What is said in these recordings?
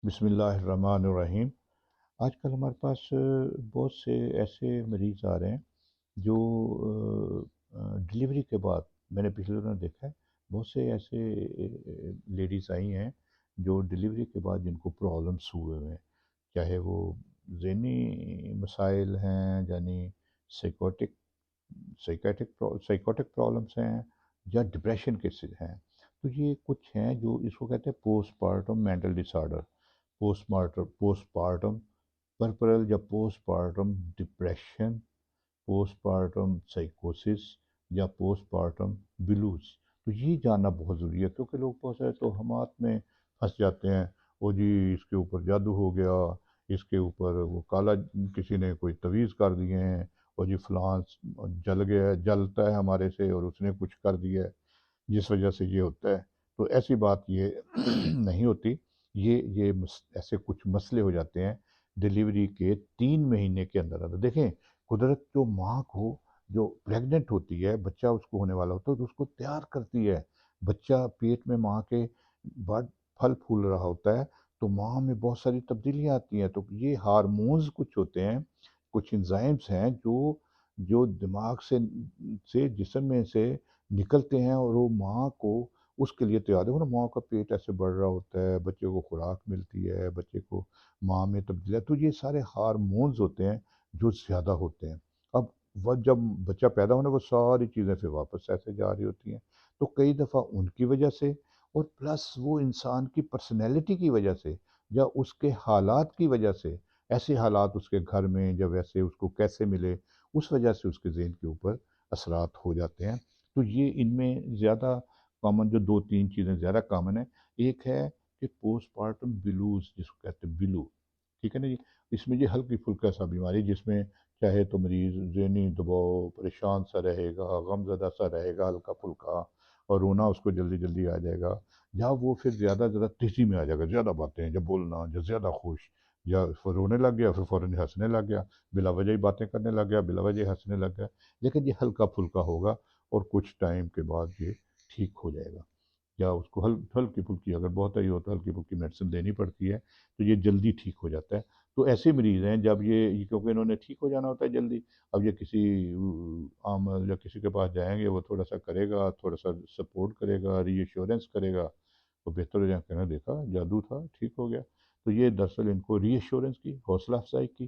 بسم اللہ الرحمن الرحیم۔ آج کل ہمارے پاس بہت سے ایسے مریض آ رہے ہیں جو ڈلیوری کے بعد، میں نے پچھلے دنوں دیکھا ہے بہت سے ایسے لیڈیز آئی ہیں جو ڈلیوری کے بعد جن کو پرابلمس ہوئے ہوئے ہیں، چاہے وہ ذہنی مسائل ہیں، یعنی سائیکوٹک سائیکوٹک پرابلمس ہیں یا ڈپریشن کے ہیں۔ تو یہ کچھ ہیں جو اس کو کہتے ہیں postpartum mental disorder, postpartum puerperal یا postpartum depression, postpartum سائیکوسس یا پوسٹ پارٹم بلوز۔ تو یہ جاننا بہت ضروری ہے کیونکہ لوگ بہت سارے توہمات میں پھنس جاتے ہیں، وہ جی اس کے اوپر جادو ہو گیا، اس کے اوپر وہ کالا کسی نے کوئی تعویذ کر دیے ہیں، اور جی فلاں جل گیا جلتا ہے ہمارے سے اور اس نے کچھ کر دیا ہے جس وجہ سے یہ ہوتا ہے۔ تو ایسی بات یہ نہیں ہوتی۔ ایسے کچھ مسئلے ہو جاتے ہیں ڈلیوری کے 3 مہینے کے اندر اندر۔ دیکھیں، قدرت جو ماں کو جو پریگننٹ ہوتی ہے، بچہ اس کو ہونے والا ہوتا ہے تو اس کو تیار کرتی ہے۔ بچہ پیٹ میں ماں کے بعد پھل پھول رہا ہوتا ہے تو ماں میں بہت ساری تبدیلیاں آتی ہیں، تو یہ ہارمونز کچھ ہوتے ہیں، کچھ انزائمز ہیں جو دماغ سے جسم میں سے نکلتے ہیں اور وہ ماں کو اس کے لیے تیار دیکھو نا، ماں کا پیٹ ایسے بڑھ رہا ہوتا ہے، بچے کو خوراک ملتی ہے، بچے کو ماں میں تبدیل ہے، تو یہ سارے ہارمونز ہوتے ہیں جو زیادہ ہوتے ہیں۔ اب وہ جب بچہ پیدا ہونے کو ساری چیزیں پھر واپس ایسے جا رہی ہوتی ہیں، تو کئی دفعہ ان کی وجہ سے اور پلس وہ انسان کی پرسنالٹی کی وجہ سے یا اس کے حالات کی وجہ سے، ایسے حالات اس کے گھر میں جب ایسے اس کو کیسے ملے، اس وجہ سے اس کے ذہن کے اوپر اثرات ہو جاتے ہیں۔ تو یہ ان میں زیادہ کامن جو 2 3 چیزیں زیادہ کامن ہیں، ایک ہے کہ پوسٹ پارٹم بلوز، جس کو کہتے ہیں بلو، ٹھیک ہے نا جی۔ اس میں یہ ہلکی پھلکا سا بیماری جس میں چاہے تو مریض ذہنی دباؤ، پریشان سا رہے گا، غم زدہ سا رہے گا ہلکا پھلکا، اور رونا اس کو جلدی جلدی آ جائے گا، یا وہ پھر زیادہ زیادہ تیزی میں آ جائے گا، زیادہ باتیں یا بولنا یا زیادہ خوش، یا پھر رونے لگ گیا، پھر فوراً ہنسنے لگ گیا، بلا وجہ ہی باتیں کرنے لگ گیا، بلا وجہ ہی ہنسنے لگ گیا۔ لیکن یہ ہلکا پھلکا ہوگا اور کچھ ٹائم کے بعد یہ ٹھیک ہو جائے گا، یا اس کو ہلکی پھلکی اگر بہت ہی ہو تو ہلکی پھلکی میڈیسن دینی پڑتی ہے، تو یہ جلدی ٹھیک ہو جاتا ہے۔ تو ایسے مریض ہیں جب کیونکہ انہوں نے ٹھیک ہو جانا ہوتا ہے جلدی، اب یہ کسی عام یا کسی کے پاس جائیں گے، وہ تھوڑا سا کرے گا، تھوڑا سا سپورٹ کرے گا، ری ایشورنس کرے گا، تو بہتر ہو جائے، کہنا دیکھا جادو تھا ٹھیک ہو گیا۔ تو یہ دراصل ان کو ری ایشورنس کی، حوصلہ افزائی کی،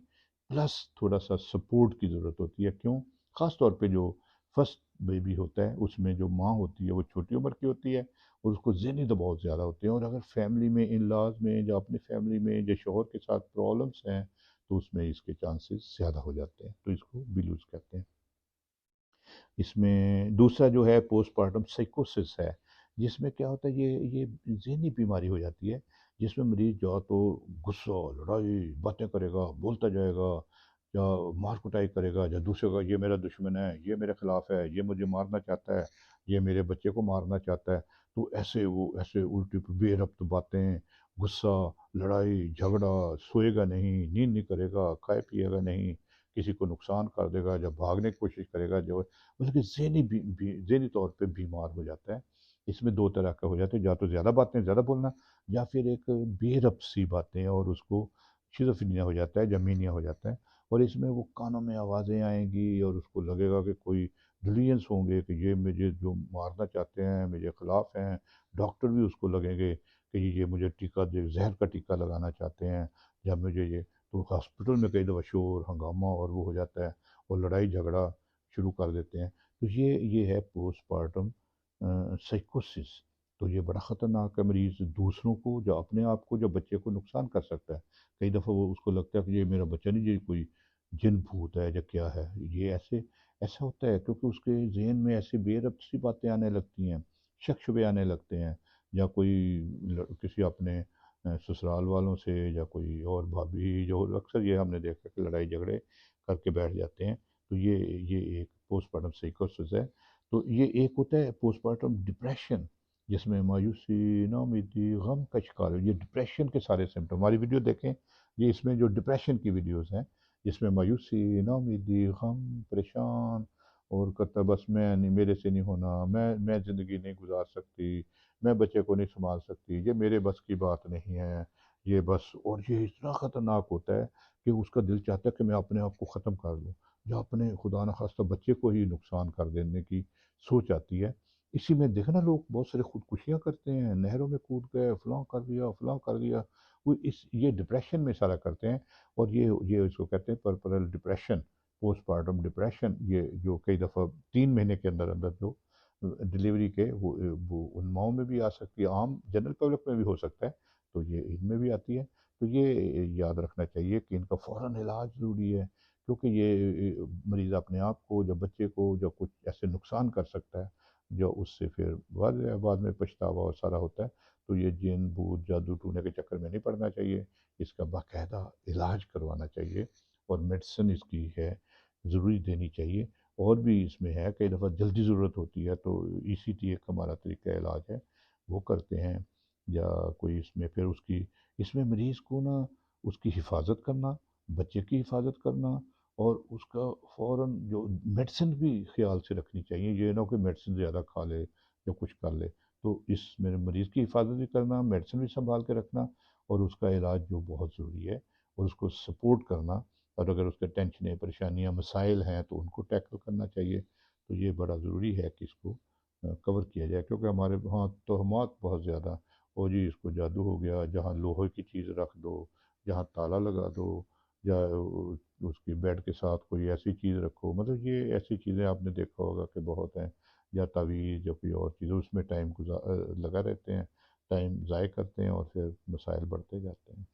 پلس تھوڑا سا سپورٹ کی ضرورت ہوتی ہے۔ کیوں؟ خاص طور پہ جو فرسٹ بیبی ہوتا ہے اس میں جو ماں ہوتی ہے وہ چھوٹی عمر کی ہوتی ہے اور اس کو ذہنی دباؤ زیادہ ہوتے ہیں، اور اگر فیملی میں ان لاز میں یا اپنی فیملی میں یا شوہر کے ساتھ پرابلمس ہیں تو اس میں اس کے چانسز زیادہ ہو جاتے ہیں، تو اس کو بلوز کہتے ہیں۔ اس میں دوسرا جو ہے پوسٹ پارٹم سائیکوسس ہے، جس میں کیا ہوتا ہے، یہ ذہنی بیماری ہو جاتی ہے، جس میں مریض جو تو غصہ، لڑائی، باتیں کرے گا، بولتا جائے گا، یا مار کٹائی کرے گا، یا دوسرے کا یہ میرا دشمن ہے، یہ میرے خلاف ہے، یہ مجھے مارنا چاہتا ہے، یہ میرے بچے کو مارنا چاہتا ہے۔ تو ایسے وہ ایسے الٹی بے ربط باتیں، غصہ، لڑائی جھگڑا، سوئے گا نہیں، نیند نہیں کرے گا، کھائے پیے گا نہیں، کسی کو نقصان کر دے گا، جب بھاگنے کی کوشش کرے گا، جو بلکہ ذہنی طور پہ بیمار ہو جاتا ہے۔ اس میں 2 طرح کا ہو جاتا ہے، یا تو زیادہ باتیں، زیادہ بولنا، یا پھر ایک بے ربط سی باتیں، اور اس کو شیزوفرینیا ہو جاتا ہے، جمینیا ہو جاتا ہے۔ اور اس میں وہ کانوں میں آوازیں آئیں گی اور اس کو لگے گا کہ کوئی ڈیلیجنس ہوں گے کہ یہ مجھے جو مارنا چاہتے ہیں میرے خلاف ہیں، ڈاکٹر بھی اس کو لگیں گے کہ یہ مجھے ٹیکہ دے، زہر کا ٹیکہ لگانا چاہتے ہیں، یا مجھے یہ، تو ہاسپٹل میں کئی دفعہ شور ہنگامہ اور وہ ہو جاتا ہے، اور لڑائی جھگڑا شروع کر دیتے ہیں۔ تو یہ ہے پوسٹ پارٹم سائیکوسس۔ تو یہ بڑا خطرناک ہے، مریض دوسروں کو جو اپنے آپ کو جو بچے کو نقصان کر سکتا ہے۔ کئی دفعہ وہ اس کو لگتا ہے کہ یہ میرا بچہ نہیں، یہ کوئی جن بھوت ہے یا کیا ہے، یہ ایسا ہوتا ہے کیونکہ اس کے ذہن میں ایسی بے ربط سی باتیں آنے لگتی ہیں، شک شبے آنے لگتے ہیں، یا کوئی کسی اپنے سسرال والوں سے یا کوئی اور بھابھی، جو اکثر یہ ہم نے دیکھا کہ لڑائی جھگڑے کر کے بیٹھ جاتے ہیں۔ تو یہ ایک پوسٹ پارٹم سائیکوسس ہے۔ تو یہ ایک ہوتا ہے پوسٹ پارٹم ڈپریشن، جس میں مایوسی، ناامیدی، غم کا شکار ہو، یہ ڈپریشن کے سارے سمٹم، ہماری ویڈیو دیکھیں، یہ اس میں جو ڈپریشن کی ویڈیوز ہیں جس میں مایوسی، ناامیدی، غم، پریشان، اور کرتا بس میں نہیں، میرے سے نہیں ہونا، میں زندگی نہیں گزار سکتی، میں بچے کو نہیں سنبھال سکتی، یہ میرے بس کی بات نہیں ہے، یہ بس، اور یہ اتنا خطرناک ہوتا ہے کہ اس کا دل چاہتا ہے کہ میں اپنے آپ کو ختم کر دوں، یا اپنے خدا نخواستہ بچے کو ہی نقصان کر دینے کی سوچ آتی ہے۔ اسی میں دیکھنا لوگ بہت سارے خودکشیاں کرتے ہیں، نہروں میں کود گئے، فلاں کر دیا فلاں کر دیا، وہ یہ ڈپریشن میں سارا کرتے ہیں۔ اور یہ اس کو کہتے ہیں پرپرل ڈپریشن، پوسٹ پارٹم ڈپریشن، یہ جو کئی دفعہ 3 مہینے کے اندر اندر جو ڈلیوری کے وہ ان ماؤں میں بھی آ سکتی ہے، عام جنرل پبلک میں بھی ہو سکتا ہے، تو یہ ان میں بھی آتی ہے۔ تو یہ یاد رکھنا چاہیے کہ ان کا فوراً علاج ضروری ہے، کیونکہ یہ مریض اپنے آپ کو یا بچے کو جو کچھ ایسے نقصان کر سکتا ہے، جو اس سے پھر بعد میں پچھتاوا اور سارا ہوتا ہے۔ تو یہ جن بھوت جادو ٹونے کے چکر میں نہیں پڑنا چاہیے، اس کا باقاعدہ علاج کروانا چاہیے، اور میڈیسن اس کی ہے ضروری دینی چاہیے۔ اور بھی اس میں ہے، کئی دفعہ جلدی ضرورت ہوتی ہے تو ای سی ٹی ایک ہمارا طریقہ علاج ہے، وہ کرتے ہیں، یا کوئی اس میں پھر اس میں مریض کو نا اس کی حفاظت کرنا، بچے کی حفاظت کرنا، اور اس کا فوراً جو میڈیسن بھی خیال سے رکھنی چاہیے، یہ نہ ہو کہ میڈیسن زیادہ کھا لے یا کچھ کر لے۔ تو اس میں مریض کی حفاظت بھی کرنا، میڈیسن بھی سنبھال کے رکھنا، اور اس کا علاج جو بہت ضروری ہے، اور اس کو سپورٹ کرنا، اور اگر اس کے ٹینشنیں پریشانیاں مسائل ہیں تو ان کو ٹیکل کرنا چاہیے۔ تو یہ بڑا ضروری ہے کہ اس کو کور کیا جائے، کیونکہ ہمارے وہاں توہمات بہت زیادہ، او جی اس کو جادو ہو گیا، جہاں لوہے کی چیز رکھ دو، جہاں تالا لگا دو، یا اس کی بیڈ کے ساتھ کوئی ایسی چیز رکھو، مطلب یہ ایسی چیزیں آپ نے دیکھا ہوگا کہ بہت ہیں، یا تعویذ یا کوئی اور چیز، اس میں ٹائم لگا رہتے ہیں، ٹائم ضائع کرتے ہیں، اور پھر مسائل بڑھتے جاتے ہیں۔